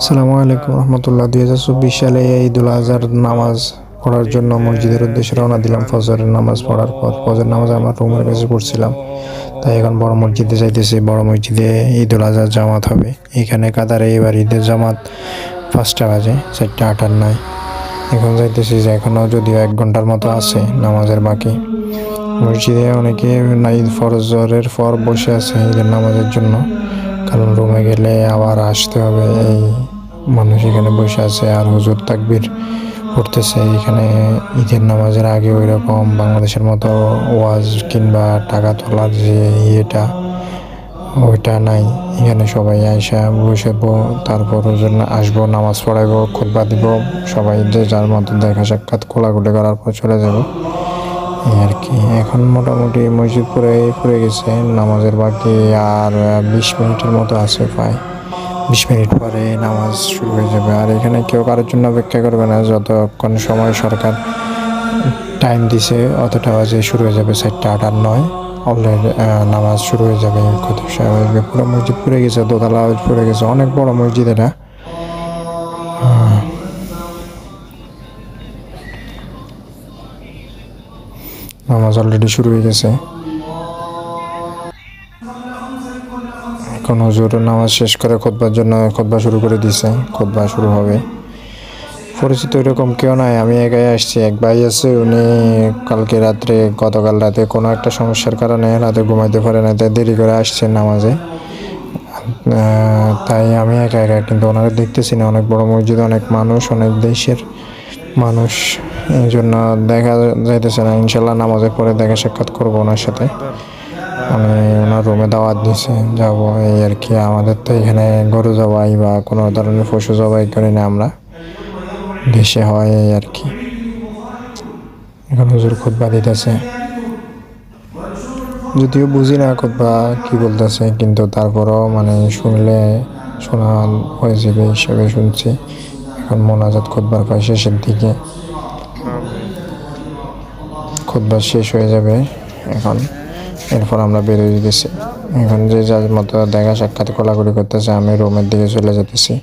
আসসালামু আলাইকুম রহমতুল্লাহ। 2024 সালে ঈদুল আজহার নামাজ পড়ার জন্য মসজিদের উদ্দেশ্যে রওনা দিলাম। ফজরের নামাজ পড়ার পর ফজর নামাজ আমার রুমের কাছে পড়ছিলাম, তাই এখন বড় মসজিদে যাইতেছি। বড় মসজিদে ঈদুল আজহার জামাত হবে। এখানে কাতারে এবার ঈদের জামাত 5টা বাজে, 4:58। এখন যাইতেছি, যে এখনও যদিও 1 ঘন্টার মতো আছে নামাজের বাকি। মসজিদে অনেকে ঈদ ফজরের পর বসে আছে ঈদের নামাজের জন্য, কারণ রুমে গেলে আবার আসতে হবে। এই মানুষ এখানে বসে আছে আর হুজুর তাকবীর পড়তেছে। এখানে ঈদের নামাজের আগে ওই রকম বাংলাদেশের মতো ওয়াজ কিংবা টাকা তোলার যে ইয়েটা, ওইটা নাই। এখানে সবাই আইসা বসবো, তারপর হুজুর আসবো, নামাজ পড়াইবো, খুতবা দিব, সবাই যে যার মতো দেখা সাক্ষাৎ কোলাকুলি করার পর চলে যাব, এই আর কি। এখন মোটামুটি মসজিদ পড়ে গেছে, নামাজের বাকি আর 20 মিনিটের মতো আছে। প্রায় 20 মিনিট পরে নামাজ শুরু হয়ে যাবে। আর এখানে কেউ কারোর জন্য অপেক্ষা করবে না, যতক্ষণ সময় সরকার টাইম দিছে অতটা বাজে শুরু হয়ে যাবে। 4:58 অলরেডি নামাজ শুরু হয়ে যাবে। কত স্বাভাবিক, পুরো মসজিদ পড়ে গেছে, দোতলা পড়ে গেছে, অনেক বড় মসজিদ এটা। নামাজ অলরেডি শুরু হয়ে গেছে। এখন হুজুর নামাজ শেষ করে খুতবার জন্য খুতবা শুরু করে দিছে। খুতবা শুরু হবে। পরিচিত এরকম কেউ নাই, আমি একাই আসছি। এক ভাই আছে, উনি গতকাল রাতে কোনো একটা সমস্যার কারণে রাতে ঘুমাইতে পারে না, তাই দেরি করে আসছেন নামাজে। তাই আমি একা একা, কিন্তু ওনারা দেখতেছি না। অনেক বড় মসজিদ, অনেক মানুষ, অনেক দেশের মানুষ, এই জন্য দেখা যাইতেছে না। ইনশাল্লাহ নামাজের পরে দেখা সাক্ষাৎ করবো ওনার সাথে। আমি ওনার রুমে দাওয়াত দিয়েছি, যাবো, এই আর কি। আমাদের তো এখানে গরু জবাই বা কোনো ধরনের পশু জবাই করি না আমরা, দেশে হয়, এই আর কি। এখন হুজুর খুতবা দিতেছে, যদিও বুঝি না খুতবা কি বলতেছে, কিন্তু তারপরও মানে শোনা হয়ে যাবে হিসেবে শুনছি। এখন মোনাজাত খুতবার প্রায় শেষের দিকে, খুতবা শেষ হয়ে যাবে এখন। এরপর আমরা বেরিয়ে গেছি। এখন যে যার মতো দেখা সাক্ষাৎ কোলাকুলি করতেছে, আমি রুমের দিকে চলে যেতেছি।